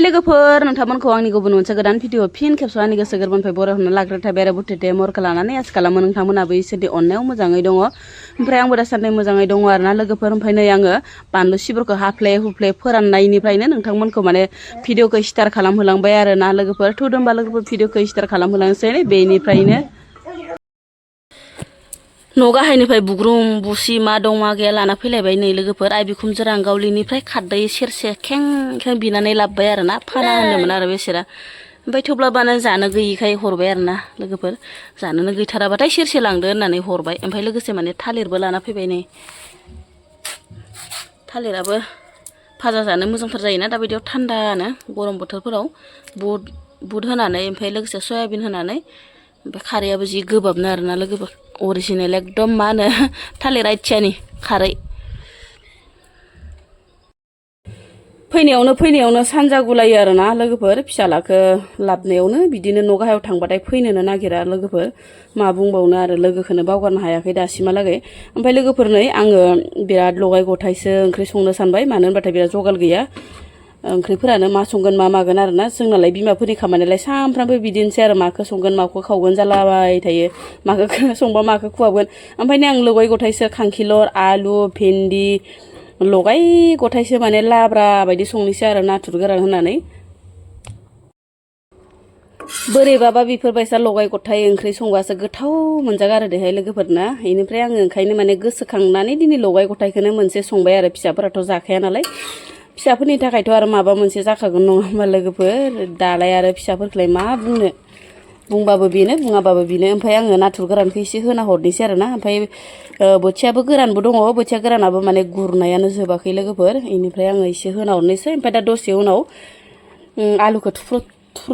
लोगोफोर नोंथांमोनखौ आंनि गुबुन मोनसे गोदान भिडिअ फिन खेबस' आंनि गोसो गोरबोनिफ्राय बर' होनना लाग्रोथाय बेरे बुथेथे मरखौ लानानै आसा खालामो नोंथांमोनाबो इसोरनि अननायाव मोजाङै दङ ओमफ्राय आंबो दासान्दि मोजाङै दङ आरोना लोगोफोर ओमफ्राय नै आङो बानलु सिब्रखौ हाफ्ले हुफ्ले फोराननायनिफ्रायनो नोंथांमोनखौ माने भिडिअखौ स्टार्ट खालामहोलांबाय आरोना लोगोफोर थुदोंबा लोगोफोर भिडिअखौ स्टार्ट खालामहोलांसै बेनिफ्रायनो न' गाहायनिफ्राय बुग्रुम बुसि मा दं मा गैया लाना फैलायबाय नै लोगोफोर आइ बिखुनजो रांगावलिनिफ्राय खारदै सेरसे खें खें बिनानै लाबोबाय आरोना फाना होनदोंमोन आरो बेसोरा ओमफ्राय थेवब्लाबो जानो गैयिखाय हरबाय आरोना लोगोफोर जानोनो गैथाराबाथाय सेरसे लांदो होननानै हरबाय ओमफ्राय लोगोसे माने थालिरबो लाना फैबाय नै थालिराबो भाजा जानो मोजांथार जायोना दाबायदियाव थान्दानो गरम बोथोरफोराव बुट होनानै ओमफ्राय लोगोसे सयाबिन होनानै ओमफ्राय खारैयाबो जि गोबाबनो आरोना लोगोफोर अरिजिनेल एकदम मा होनो थालिर आइथियानि खारै फैनायावनो सानजा गुलायो आरोना लोगोफोर फिसालाखौ लाबनायावनो बिदिनो न' गाहायाव थांबाथाय फैनोनो नागिरा लोगोफोर मा बुंबावनो आरो लोगोखौनो बावगारनो हायाखै दासिमहालागै ओमफ्राय लोगोफोर नै आङो बिराद लगाय गथायसो ओंख्रि संनो सानबाय मानो होनबाथाय बिराद जगाल गैया ओंख्रिफोरानो मा संगोन मा मागोन आरोना जोंनालाय बिमाफोरनि खामानियालाय सानफ्रामबो बिदिनोसै आरो माखौ संगोन माखौ खावगोन जालाबाय थायो माखौ संबा माखौ खुवाबगोन ओमफ्राय आं लगाय गथायसो खांखिलर आलु भिन्दि लगाय गथायसो माने लाब्रा बायदि संनोसै आरो नाथुर गोरान होनानै बोरैबाबा बेफोरबायसा लगाय गथाय ओंख्रि संबासो गोथाव मोनजागारो देहाय लोगोफोरना बेनिफ्राय आङो ओंखायनो माने गोसोखांनानै दिनै लगाय गथायखौनो मोनसे संबाय आरो फिसाफोराथ' जाखाया नालाय फिसाफोरनि थाखायथ' आरो माबा मोनसे जाखागोन नङा होमबा लोगोफोर दालाय आरो फिसाफोरखौलाय मा बुंनो बुंबाबो बेनो बुङाबाबो बेनो ओमफ्राय आङो नाथुर गोरानखौ एसे होना हरनोसै आरोना ओमफ्राय बोथियाबो गोरानबो दङ बोथिया गोरानाबो माने गुरनायानो जोबाखै लोगोफोर बेनिफ्राय आङो एसे होना हरनोसै ओमफ्राय दा दसे उनाव आलुखौ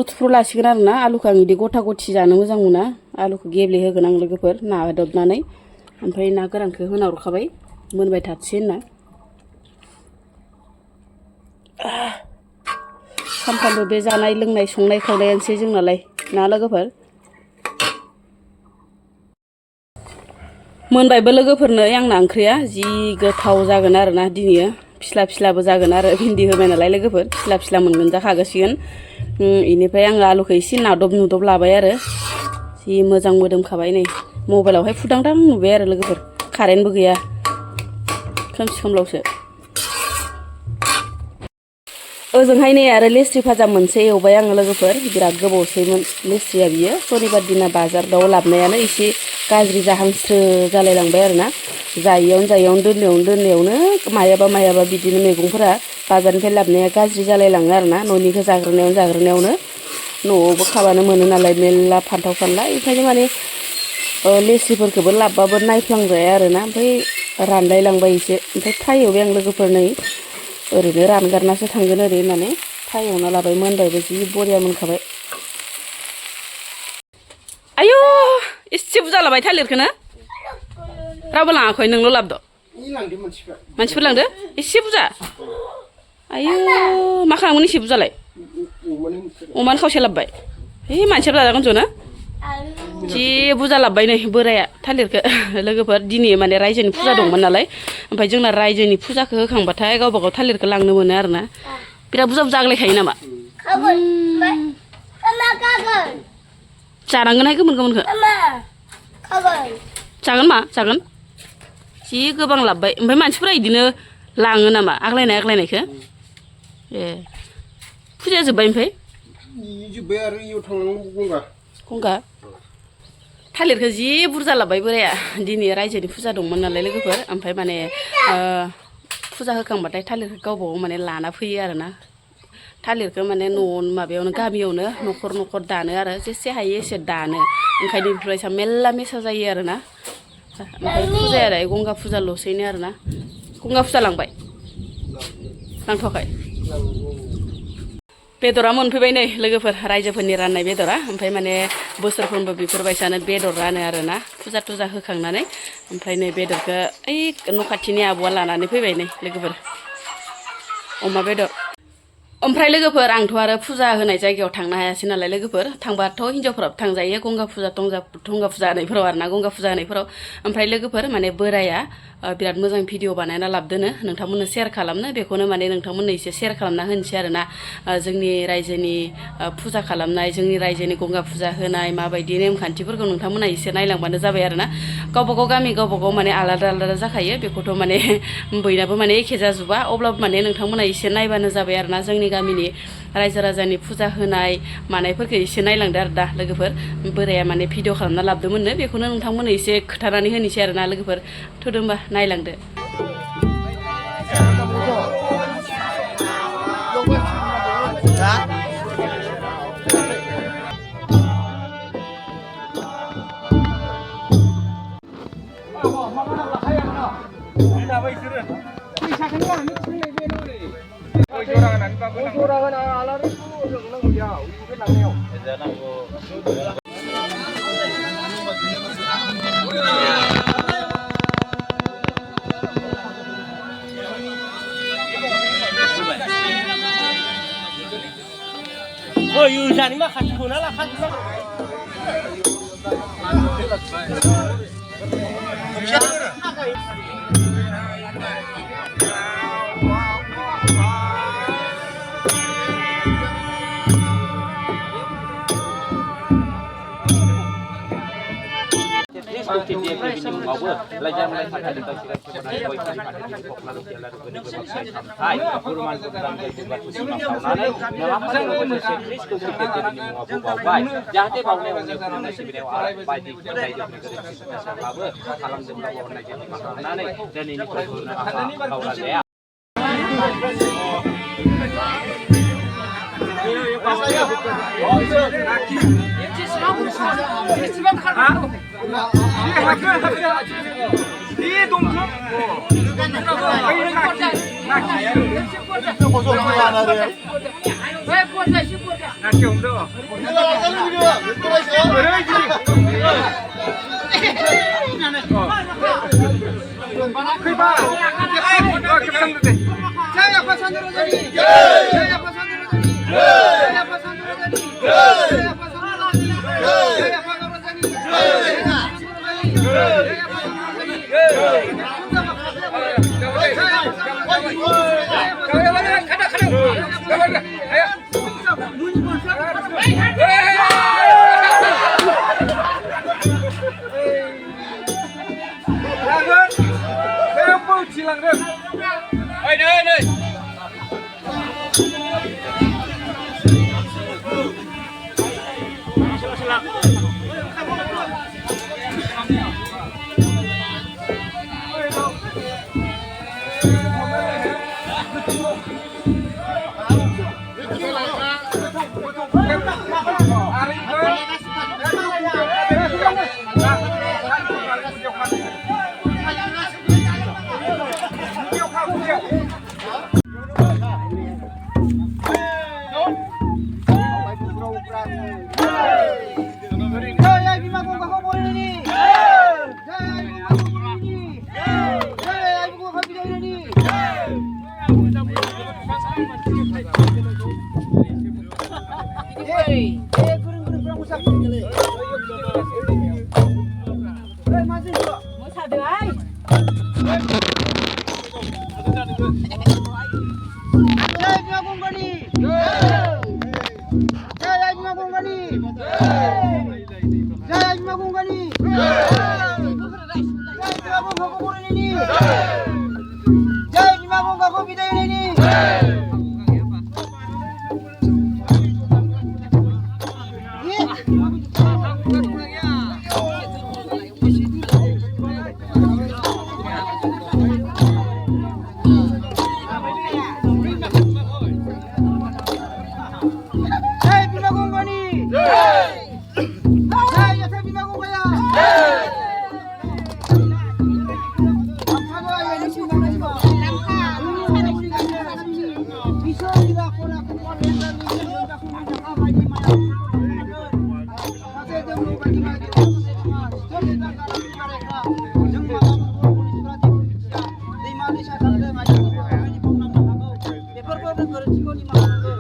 थुफ्रु लासिगोन आरोना आलुखौ आं बिदि गथा गथि जानो मोजां मोना आलुखौ गेब्लेहोगोन आं लोगोफोर नादबनानै ओमफ्राय ना गोरानखौ होना हरखाबाय मोनबाय थाथोंसै होनना सानफ्रामबो बे जानाय लोंनाय संनाय खावनायानोसै जोंनालाय ना लोगोफोर मोनबायबो लोगोफोरनो आंना ओंख्रिया जि गोथाव जागोन आरोना दिनैयो फिस्ला फिस्लाबो जागोन आरो भिन्दि होबाय नालाय लोगोफोर फिस्ला फिस्ला मोनजाखागोसिगोन बेनिफ्राय आङो आलुखौ एसे नादब नुदब लाबाय आरो जि मोजां मोदोमखाबाय नै मबाइलावहाय फुदांदां नुबाय आरो लोगोफोर कारेन्टबो गैया खोमसि खोमलावसो ओजोंहाय नै आरो लेस्रि भाजा मोनसे एवबाय आङो लोगोफोर बिराद गोबावसैमोन लेस्रिया बियो सनिबार दिना बाजाराव लाबोनायानो एसे गाज्रि जाहांस्रो जालायलांबाय आरोना जायैयावनो दोननायावनो मायाबा बिदिनो मैगंफोरा बाजारनिफ्राय लाबोनाया गाज्रि जालायलाङो आरोना न'निखौ जाग्रोनायावनो न'आवबो खाबानो मोनो नालाय मेरला फान्थाव फानला ओंखायनो माने लेस्रिफोरखौबो लाबबाबो नायफ्लांजाया आरोना ओमफ्राय रानलायलांबाय एसे ओमफ्राय फ्राय एवबाय आं लोगोफोर नै ओरैनो रानगारनासो थांगोन ओरै होननानै फ्राय एवना लाबाय मोनबायबो जि बरिया मोनखाबाय आयौ एसे बुरजा लाबाय थालिरखौनो रावबो लाङाखै नोंल' लाबोद' मानसिफोर लांदो एसे बुरजा आयौ मा खालामगोन एसे बुरजालाय अमानो खावसे लाबोबाय है मानसिफोर जाजागोन ज'नो जि बुरजा लाबोबाय नै बोराया थालिरखौ लोगोफोर दिनै माने रायजोनि फुजा दंमोन नालाय ओमफ्राय जोंना रायजोनि फुजाखौ होखांबाथाय गावबा गाव थालिरखौ लांनो मोनो आरोना बिराद बुरजा आग्लायखायो नामा जानांगोनहाय गोमोनखौ जागोन जि गोबां लाबोबाय ओमफ्राय मानसिफोरा बिदिनो लाङो नामा आग्लायनायखौ ए फुजाया जोब्बाय ओमफ्राय आरो इयाव थांनांगौ गंगा थालिरखौ जि बुरजा लाबोबाय बोराया दिनै रायजोनि फुजा दंमोन नालाय लोगोफोर ओमफ्राय माने फुजा होखांबाथाय थालिरखौ गावबागाव माने लाना फैयो आरोना थालिरखौ माने माबायावनो गामियावनो न'खर दानो आरो जेसे हायो एसे दानो ओंखायनो बेफोरबायसा मेरला मेसा जायो आरोना ओमफ्राय फुजाया गंगा फुजाल'सैनो आरोना गंगा फुजा लांथ'वाखै बेदरा मोनफैबाय नै लोगोफोर रायजोफोरनि राननाय बेदरा ओमफ्राय माने बोसोरफ्रोमबो बेफोरबायसानो बेदर रानो आरोना फुजा थुजा होखांनानै ओमफ्राय नै बेदरखौ न' खाथिनि आब'आ लानानै फैबाय नै लोगोफोर अमा बेदर ओमफ्राय लोगोफोर आंथ' आरो फुजा होनाय जायगायाव थांनो हायासै नालाय लोगोफोर थांबाथ' हिनजावफोराबो थांजायो गंगा फुजा होनायफोराव आरोना गंगा फुजा होनायफोराव ओमफ्राय लोगोफोर माने बोराया बिराद मोजां भिडिअ बानायना लाबोदोनो नोंथांमोननो शेयार खालामनो बेखौनो माने नोंथांमोननो एसे शेयार खालामना होनोसै आरोना जोंनि रायजोनि फुजा खालामनाय जोंनि रायजोनि गंगा फुजा होनाय माबायदि नेमखान्थिफोरखौ नोंथांमोना एसे नायलांबानो जाबाय आरोना गावबा गाव गामि गावबा गाव माने आलादा आलादा जाखायो बेखौथ' माने बयनाबो माने एखे जाजोबा अब्लाबो माने नोंथांमोना एसे नायबानो जाबाय आरोना जोंनि गामिनि रायजो राजानि फुजा होनाय मानायफोरखौ एसे नायलांदो आरो दा लोगोफोर बोराया माने भिडिअ खालामना लाबोदोंमोननो बेखौनो नोंथांमोननो एसे खोथानानै होनोसै आरोना लोगोफोर थुदो होमबा नायलांदो 유산이 막 같이 보나라 같이 जाहाथे बावनाय उन्दै सिबिनायाव बायदि रायजोफोरनि गोरोन्थि थासाब्लाबो खालामजोबनांगौ होननाय जों खालामनानै दिनैनि फोरबोनो खावलायनाया बेफोरखौ गोरोन्थिखौ निमाहा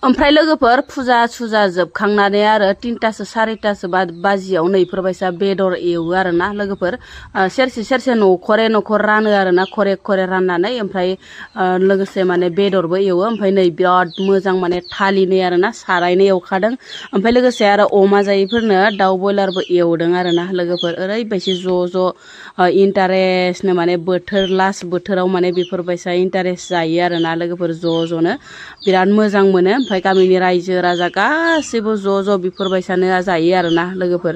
ओमफ्राय लोगोफोर फुजा सुजा जोबखांनानै आरो 3टासो 4टासो बाजियाव नैफोरबायसा बेदर एवो आरोना लोगोफोर सेरसे सेरसे न'खरे न'खर रानो आरोना खरे खरे राननानै ओमफ्राय लोगोसे माने बेदरबो एवो ओमफ्राय नै बिराद मोजां माने थालिनै आरोना सारायनै एवखादों ओमफ्राय लोगोसे आरो अमा जायैफोरनो दाउ बयलारबो एवदों आरोना लोगोफोर ओरैबायदि ज' इन्टारेस्टनो माने बोथोर लास्ट बोथोराव माने बेफोरबायसा इन्टारेस्ट जायो आरोना लोगोफोर ज'नो बिराद मोजां मोनो ओमफ्राय गामिनि रायजो राजा गासैबो ज' बेफोरबायसानो जायो आरोना लोगोफोर